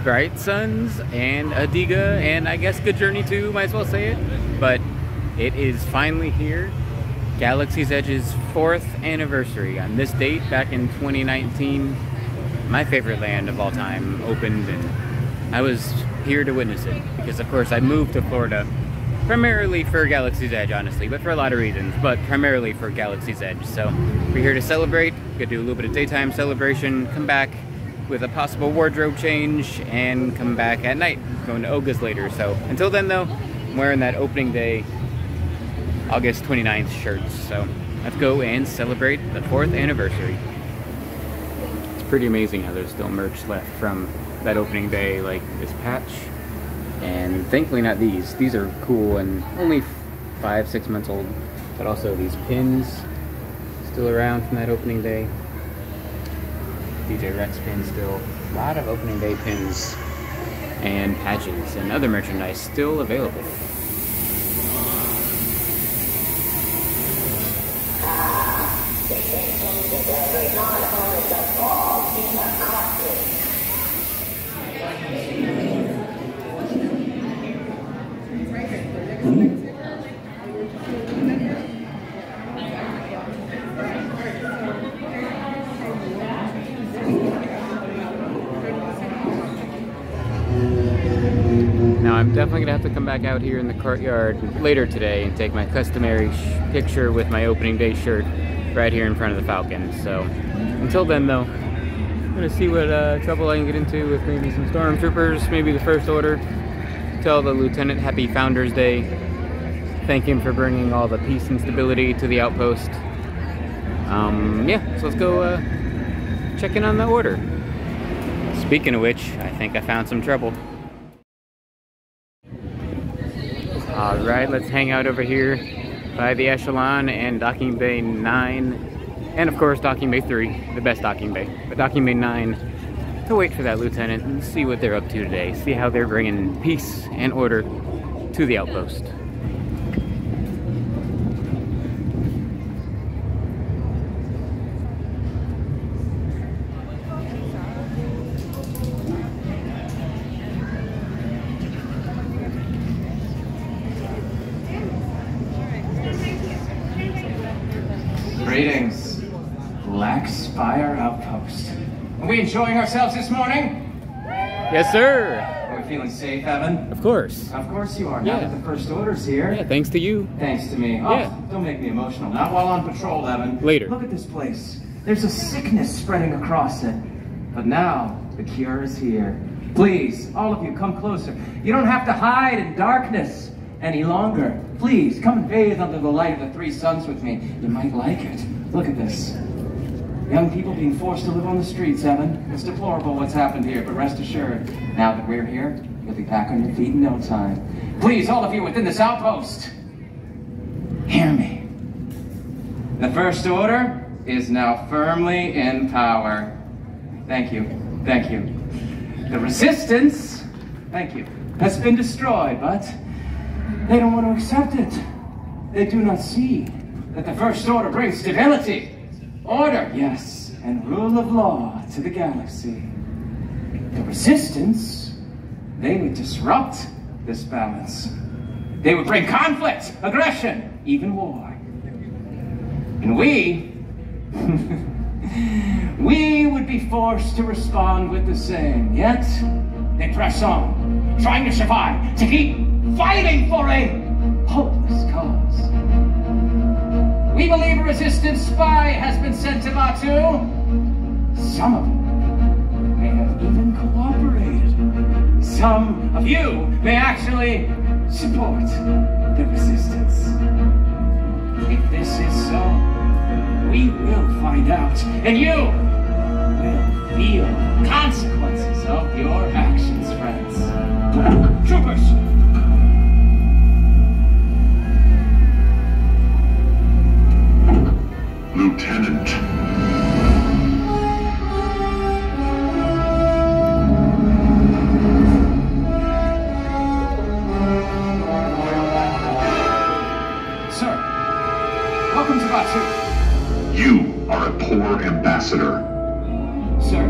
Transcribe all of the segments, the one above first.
Bright Suns and Adiga, and I guess Good Journey too, might as well say it. But it is finally here. Galaxy's Edge's 4th anniversary. On this date, back in 2019, my favorite land of all time opened, and I was here to witness it. Because of course I moved to Florida primarily for Galaxy's Edge, honestly, but for a lot of reasons, but primarily for Galaxy's Edge. So we're here to celebrate, gonna do a little bit of daytime celebration, come back with a possible wardrobe change, and come back at night, going to Oga's later. So until then though, I'm wearing that opening day August 29th shirt. So let's go and celebrate the 4th anniversary. It's pretty amazing how there's still merch left from that opening day, like this patch. And thankfully not these. These are cool and only 5-6 months old. But also these pins still around from that opening day. DJ Rex pins still. A lot of opening day pins and patches and other merchandise still available. Now I'm definitely gonna have to come back out here in the courtyard later today and take my customary picture with my opening day shirt right here in front of the Falcon. So until then though, I'm gonna see what trouble I can get into with maybe some stormtroopers, maybe the First Order. Tell the Lieutenant Happy Founders Day. Thank him for bringing all the peace and stability to the outpost. Yeah, so let's go check in on the order. Speaking of which, I think I found some trouble. Alright, let's hang out over here by the Echelon and Docking Bay 9. And of course, Docking Bay 3, the best docking bay. But Docking Bay 9, to wait for that lieutenant and see what they're up to today. See how they're bringing peace and order to the outpost. Greetings, Black Spire Outpost. Are we enjoying ourselves this morning? Yes, sir. Are we feeling safe, Evan? Of course. Of course you are. Now Yeah. that the First Order's here. Yeah, thanks to you. Thanks to me. Oh, Yeah. don't make me emotional. Not while on patrol, Evan. Later. Look at this place. There's a sickness spreading across it. But now, the cure is here. Please, all of you, come closer. You don't have to hide in darkness any longer. Please, come and bathe under the light of the 3 suns with me. You might like it. Look at this. Young people being forced to live on the streets, Evan. It's deplorable what's happened here, but rest assured, now that we're here, you'll be back on your feet in no time. Please, all of you within this outpost, hear me. The First Order is now firmly in power. Thank you. Thank you. The Resistance, thank you, has been destroyed, but they don't want to accept it. They do not see that the First Order brings stability, order, yes, and rule of law to the galaxy. The Resistance, they would disrupt this balance. They would bring conflict, aggression, even war. And we would be forced to respond with the same. Yet, they press on, trying to survive, to keep fighting for a hopeless cause. We believe a Resistance spy has been sent to Batuu. Some of them may have even cooperated. Some of you may actually support the Resistance. If this is so, we will find out, and you will feel consequences of your actions, friends. Troopers! Lieutenant. Sir, welcome to Batuu. You are a poor ambassador. Sir,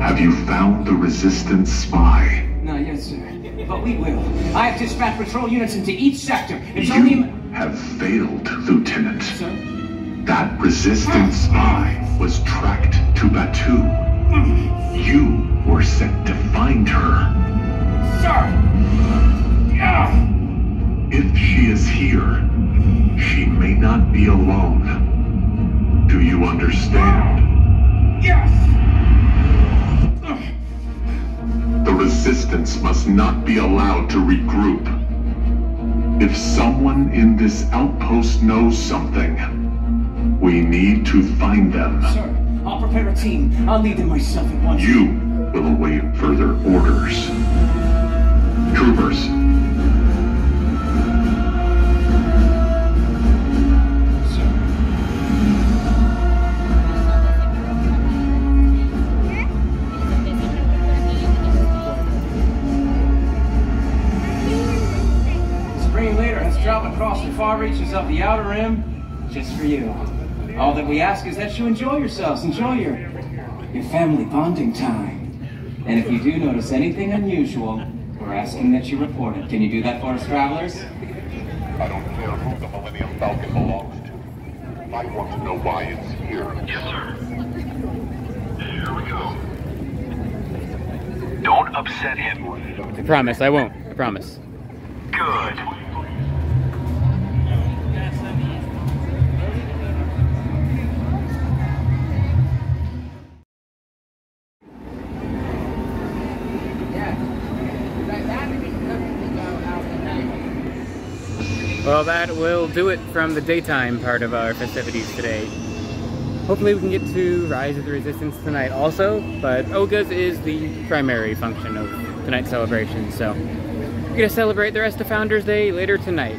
Have you you found the Resistance spy? Not yet, sir. But we will. I have dispatched patrol units into each sector. It's You only... have failed, Lieutenant. Sir? That Resistance spy was tracked to Batu. You were sent to find her. Sir! If she is here, she may not be alone. Do you understand? Yes! The Resistance must not be allowed to regroup. If someone in this outpost knows something, we need to find them. Sir, I'll prepare a team. I'll lead them myself at once. You will await further orders. Troopers. Spring Leader has traveled across the far reaches of the Outer Rim just for you. All that we ask is that you enjoy yourselves, enjoy your family bonding time. And if you do notice anything unusual, we're asking that you report it. Can you do that for us, travelers? I don't care who the Millennium Falcon belongs to. I want to know why it's here. Yes, sir. Here we go. Don't upset him. I promise, I won't. I promise. Good. Well, that will do it from the daytime part of our festivities today. Hopefully we can get to Rise of the Resistance tonight also, but Oga's is the primary function of tonight's celebration, so we're gonna celebrate the rest of Founders Day later tonight.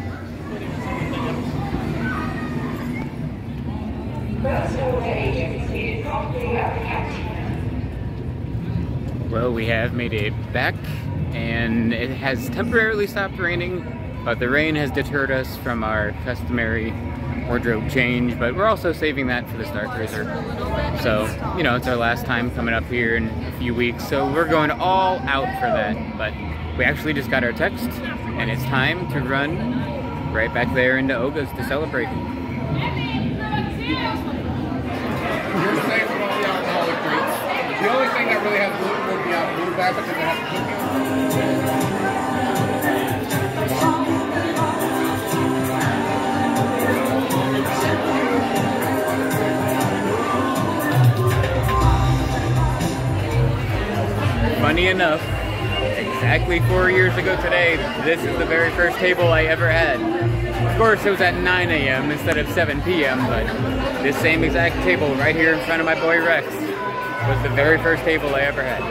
Well, we have made it back, and it has temporarily stopped raining, but the rain has deterred us from our customary wardrobe change, but we're also saving that for the Star Cruiser. So, you know, it's our last time coming up here in a few weeks, so we're going all out for that. But we actually just got our text, and it's time to run right back there into Oga's to celebrate. You're safe from all the alcoholic drinks. The only thing that really has gluten would be out blue back because it has cookies. Funny enough, exactly 4 years ago today, this is the very first table I ever had. Of course, it was at 9 a.m. instead of 7 p.m., but this same exact table right here in front of my boy Rex was the very first table I ever had.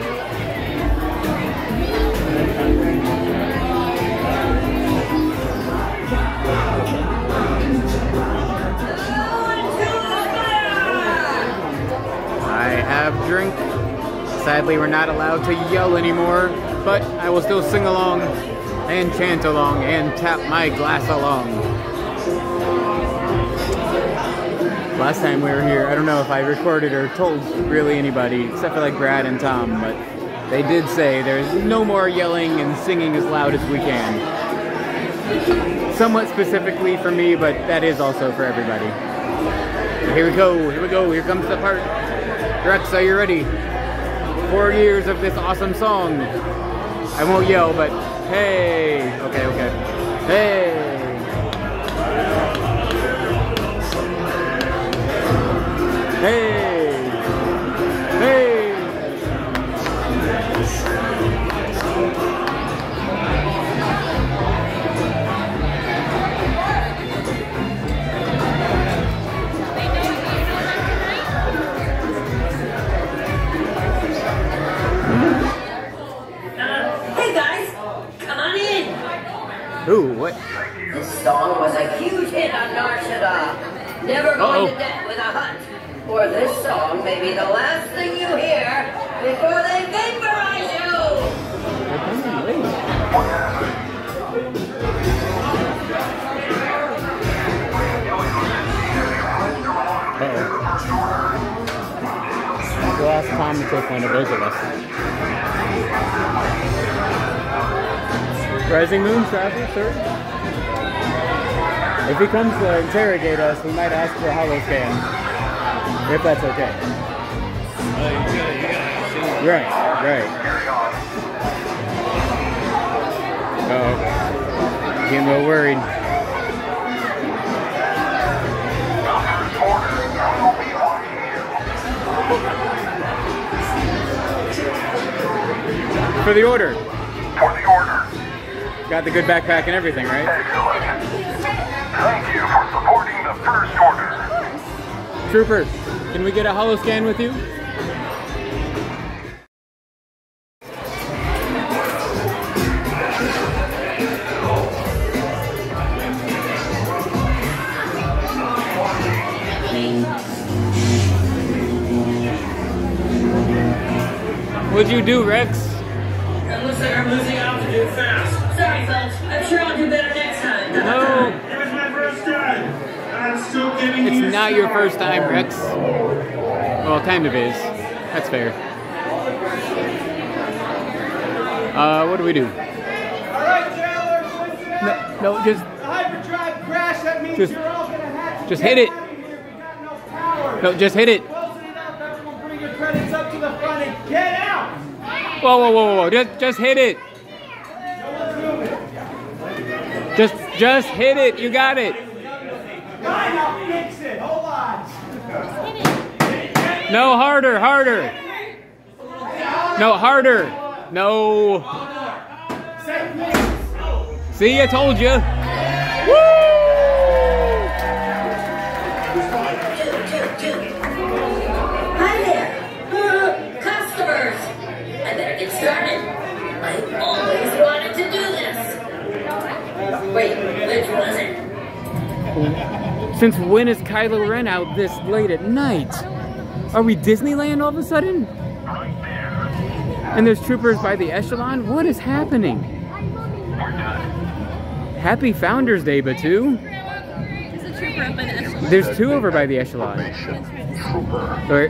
I have drink. Sadly, we're not allowed to yell anymore, but I will still sing along and chant along and tap my glass along. Last time we were here, I don't know if I recorded or told really anybody, except for like Brad and Tom, but they did say there's no more yelling and singing as loud as we can. Somewhat specifically for me, but that is also for everybody. Here we go, here comes the part. Rex, are you ready? 4 years of this awesome song. I won't yell, but hey. Okay. Hey. Hey. Hey. Ooh, what? This song was a huge hit on Nar Shaddaa. Never going to death with a hut. Or this song may be the last thing you hear before they vaporize you. The last time I'm the choke point of both of us. Rising Moon, Traveler, sir? If he comes to interrogate us, we might ask for a holo scan. If that's okay. Right. Uh-oh. Getting a little worried. For the order. For the order. Got the good backpack and everything, right? Excellent. Thank you for supporting the first order. Trooper, can we get a holo scan with you? What'd you do, Rex? It looks like I'm losing altitude fast. Sorry, folks. I'm sure I'll do better next time. No. It was my first time. I'm still getting used It's not your first time, Rex. Well, kind of is. That's fair. What do we do? Alright, Taylor. No, just The hyperdrive crash. That means Just- you're all gonna have to just get hit it. out of here. We got no power. no, just hit it. Close it up. Everyone bring your credits up to the front and get out. Whoa! Just hit it. Just hit it. You got it. Fine, I'll fix it. Hold on. No, harder. No, harder. No. See, I told you. Woo! Hi there. Customers. I better get started. I always wanted to do this. Wait, which was it? Since when is Kylo Ren out this late at night? Are we Disneyland all of a sudden? And there's troopers by the echelon? What is happening? Happy Founders Day, Batu. There's a trooper up in Echelon. There's two over by the echelon. Or,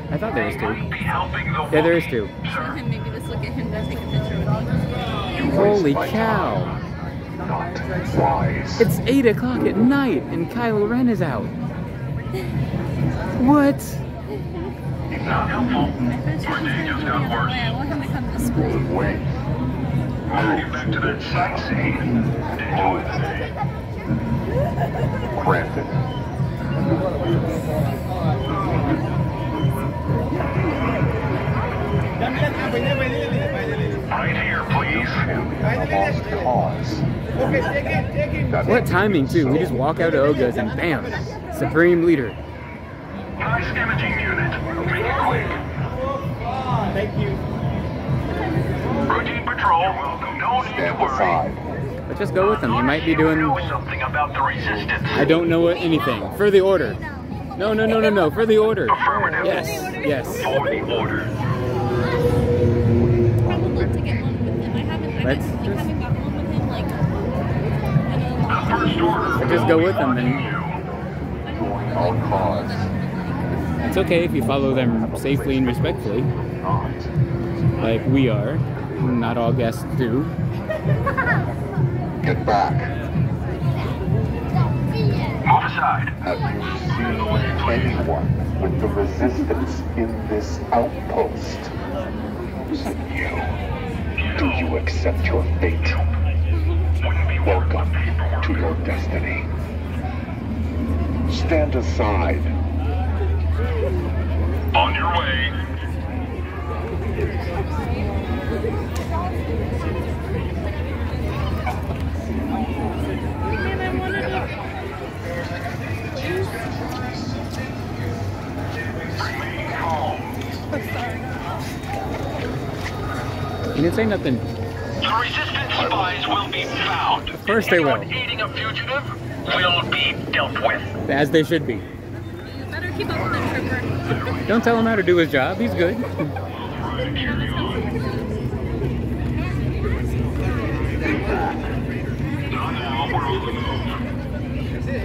I thought there was two. Yeah, there is two. Show him, maybe just look at him and take a picture with him. Holy cow. It's 8 o'clock at night and Kylo Ren is out. What? I bet you he's gonna go the other way. I want him to come this way. Get back to that sightseeing. Enjoy the day. Granted. Right here, please. Lost cause. What timing too? We just walk out of Oga's and bam! Supreme Leader. Nice imaging unit. Make it quick. Thank you. Routine patrol. No need to Stand worry. aside. Let's just go with him. He might be doing... know something about the resistance. I don't know anything. For the order. No. For the order. Affirmative. Yes. For the order. I would love to get one with him. I haven't got one with him, like, The first order. Just go with them then. Join our cause. It's okay if you follow them safely and respectfully. Like we are. Not all guests do. Get back. Move aside. Have you seen anyone with the resistance in this outpost? Do you accept your fate? Welcome to your destiny. Stand aside. On your way. Remain calm. You didn't say nothing. The resistance spies will be found. Of course they will. Anyone aiding a fugitive will be dealt with. As they should be. you better keep up with the trooper. Don't tell him how to do his job. He's good. Now we're on the move.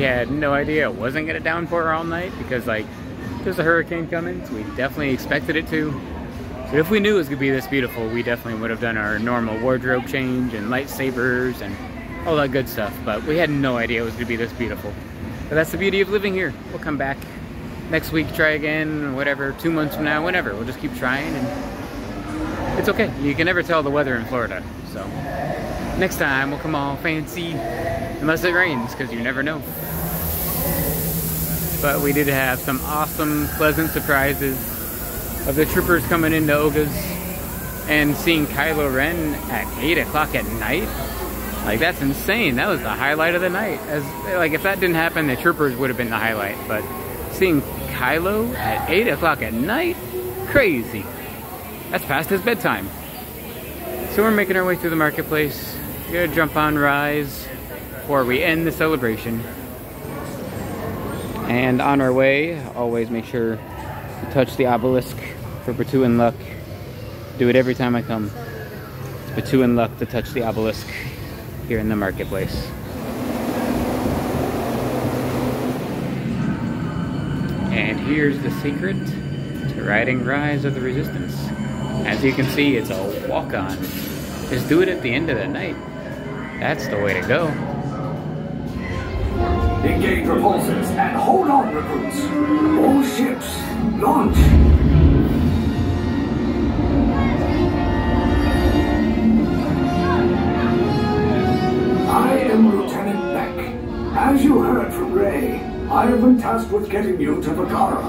We had no idea it wasn't gonna downpour all night because like there's a hurricane coming, so we definitely expected it to. But if we knew it was gonna be this beautiful, we definitely would have done our normal wardrobe change and lightsabers and all that good stuff. But we had no idea it was gonna be this beautiful. But that's the beauty of living here. We'll come back next week, try again, whatever, 2 months from now, whenever. We'll just keep trying, and it's okay. You can never tell the weather in Florida, so next time we'll come all fancy, unless it rains, because you never know. But we did have some awesome, pleasant surprises of the troopers coming into Oga's and seeing Kylo Ren at 8 o'clock at night. Like, that's insane. That was the highlight of the night. Like, if that didn't happen, the troopers would have been the highlight. But seeing Kylo at 8 o'clock at night, crazy. That's past his bedtime. So we're making our way through the marketplace. We're gonna jump on Rise before we end the celebration. And on our way, always make sure to touch the obelisk for Batuuan luck. Do it every time I come. It's Batuuan luck to touch the obelisk here in the marketplace. And here's the secret to riding Rise of the Resistance. As you can see, it's a walk-on. Just do it at the end of the night. That's the way to go. Engage repulsors and hold on, recruits. All ships, launch. I am Lieutenant Beck. As you heard from Rey, I have been tasked with getting you to Vakara.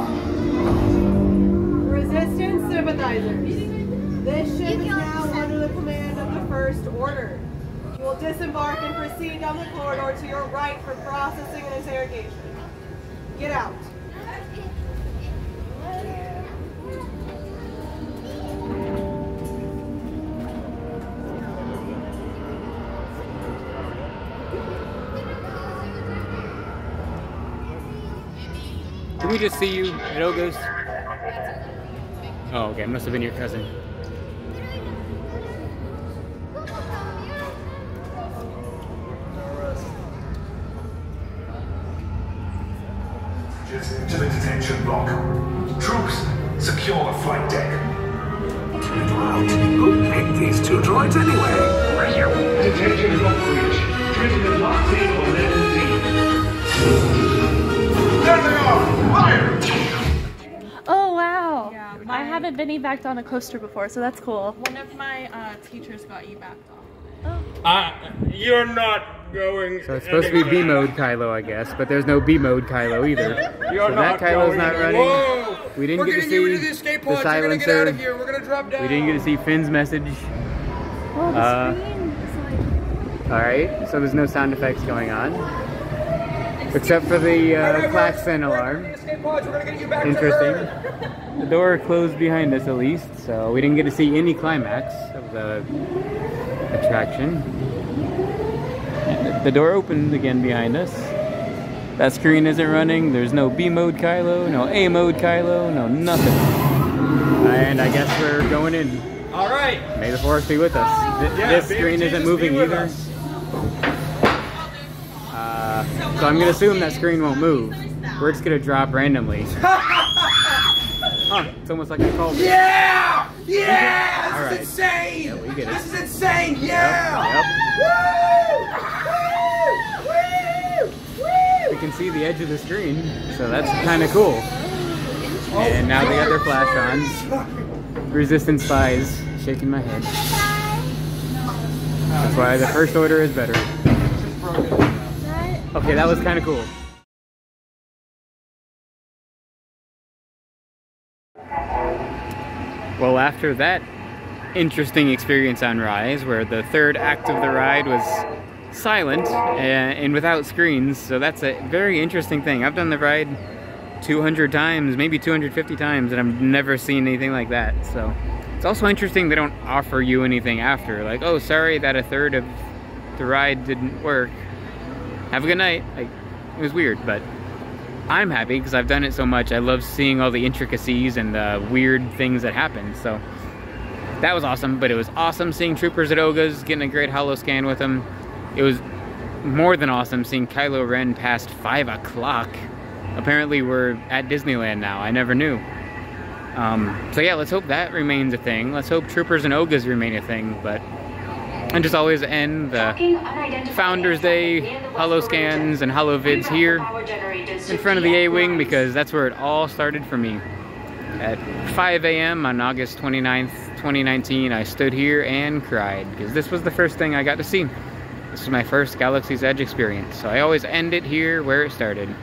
Resistance sympathizers. This ship is now under the command of the First Order. You will disembark and proceed down the corridor to your right for processing and interrogation. Get out. Did we just see you at Oga's? Oh, okay. Must have been your cousin. To the detention block. Troops, secure the flight deck. Who picked these two droids anyway? Detention block breach. Prisoner block table 11D. There they are! Fire! Oh wow! Yeah, I haven't been evac on a coaster before, so that's cool. One of my teachers got evac on. Oh. You're not going. So it's supposed to be B mode Kylo, I guess, but there's no B mode Kylo either. So that Kylo's not running. Whoa. We didn't get to see the silencer. We're gonna drop down. We didn't get to see Finn's message. Oh, the screen is like... Alright, so there's no sound effects going on. Except for the klaxon alarm. Interesting. The door closed behind us at least, so we didn't get to see any climax of the attraction. The door opened again behind us. That screen isn't running. There's no B mode Kylo, no A mode Kylo, no nothing. And I guess we're going in. All right. May the Force be with us. This screen isn't moving either. So I'm gonna assume that screen won't move. We're just gonna drop randomly. Huh, it's almost like I called it. Yeah! Yeah! All right. This is insane! Yeah, we get it. This is insane! Yeah! Yep. Woo! We can see the edge of the screen, so that's kind of cool. And now they got their flash on. Resistance spies, shaking my head. That's why the First Order is better. Okay, that was kind of cool. Well, after that interesting experience on Rise, where the third act of the ride was silent and without screens, so that's a very interesting thing. I've done the ride 200 times, maybe 250 times, and I've never seen anything like that. So it's also interesting they don't offer you anything after, like, oh, sorry that a third of the ride didn't work. Have a good night. Like, it was weird, but I'm happy because I've done it so much. I love seeing all the intricacies and the weird things that happen. So that was awesome, but it was awesome seeing troopers at Oga's, getting a great holo scan with them. It was more than awesome seeing Kylo Ren past 5 o'clock. Apparently we're at Disneyland now. I never knew. So yeah, let's hope that remains a thing. Let's hope Troopers and Ogas remain a thing. But and just always end the Founders Day holoscans and holovids here in front of the A-Wing, because that's where it all started for me. At 5 a.m. on August 29th, 2019, I stood here and cried, because this was the first thing I got to see. This was my first Galaxy's Edge experience, so I always end it here where it started.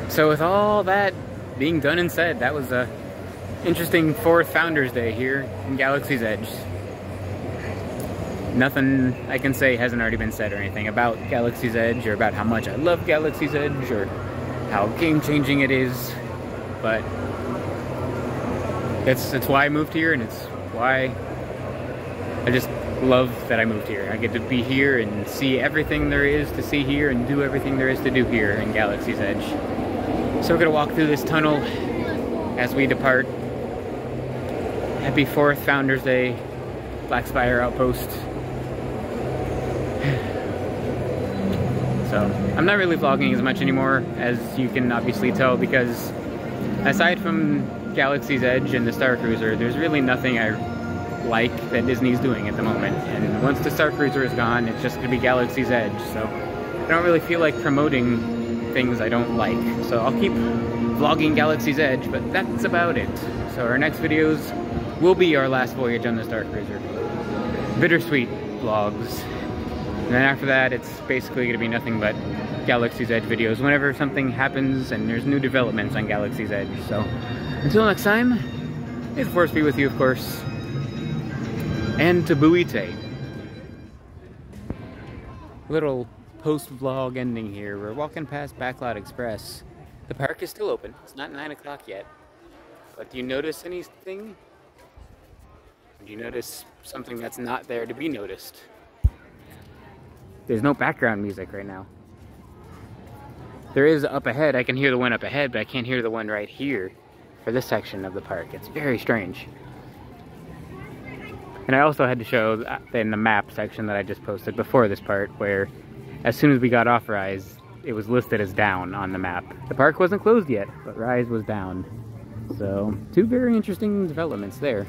So with all that being done and said, that was a interesting 4th Founders Day here in Galaxy's Edge. Nothing I can say hasn't already been said or anything about Galaxy's Edge, or about how much I love Galaxy's Edge, or how game-changing it is, but it's why I moved here, and it's why I just love that I moved here. I get to be here and see everything there is to see here, and do everything there is to do here in Galaxy's Edge. So we're gonna walk through this tunnel as we depart. Happy 4th Founders Day, Black Spire Outpost. So, I'm not really vlogging as much anymore, as you can obviously tell, because aside from Galaxy's Edge and the Star Cruiser, there's really nothing I like that Disney's doing at the moment. And once the Star Cruiser is gone, it's just going to be Galaxy's Edge. So, I don't really feel like promoting things I don't like. So, I'll keep vlogging Galaxy's Edge, but that's about it. So, our next videos will be our last voyage on the Star Cruiser. Bittersweet vlogs. And then after that, it's basically going to be nothing but Galaxy's Edge videos whenever something happens and there's new developments on Galaxy's Edge. So, until next time, may the Force be with you, of course. And Tabuite. Little post-vlog ending here. We're walking past Backlot Express. The park is still open. It's not 9 o'clock yet. But do you notice anything? Do you notice something that's not there to be noticed? There's no background music right now. There is up ahead. I can hear the one up ahead, but I can't hear the one right here for this section of the park. It's very strange. And I also had to show in the map section that I just posted before this part, where as soon as we got off Rise, it was listed as down on the map. The park wasn't closed yet, but Rise was down. So, 2 very interesting developments there.